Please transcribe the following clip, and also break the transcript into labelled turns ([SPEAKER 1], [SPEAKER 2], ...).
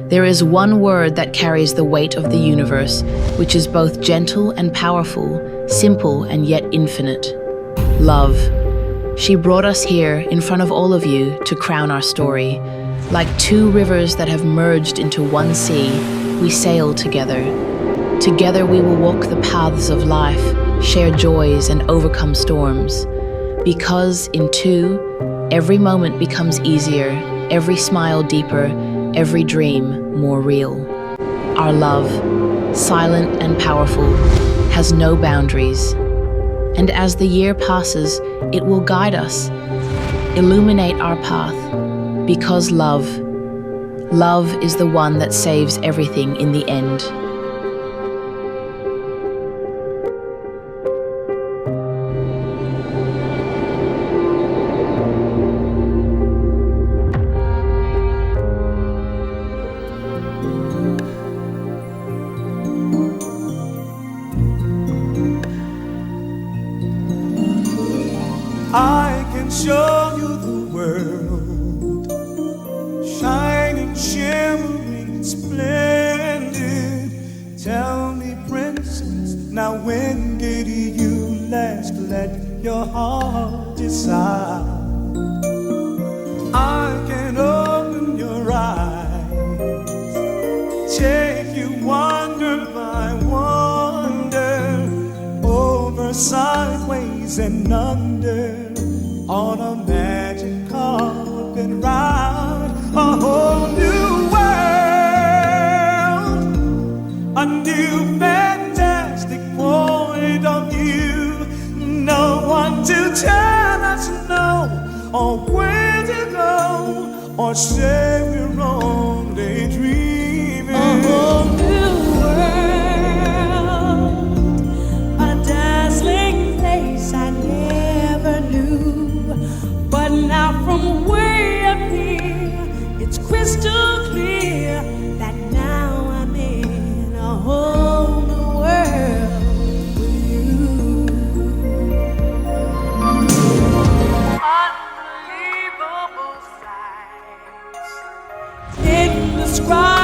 [SPEAKER 1] There is one word that carries the weight of the universe, which is both gentle and powerful, simple and yet infinite. Love. She brought us here in front of all of you to crown our story. Like two rivers that have merged into one sea, we sail together. Together we will walk the paths of life, share joys and overcome storms. Because in two, every moment becomes easier, every smile deeper, every dream more real. Our love, silent and powerful, has no boundaries. And as the year passes, it will guide us, illuminate our path, because love is the one that saves everything in the end.
[SPEAKER 2] I can show you the world, shining, shimmering, splendid. Tell me, princess, now when did you last let your heart decide? I can open your eyes, take you wonder by wonder, over, sideways, and under, on a magic carpet ride, a whole new world, a new fantastic point of view. No one to tell us no, or where to go, or say we're only dreaming.
[SPEAKER 3] A whole new world, a dazzling place I never knew. But now from way up here, it's crystal clear that now I'm in a whole new world with you. Unbelievable sights, hidden describe.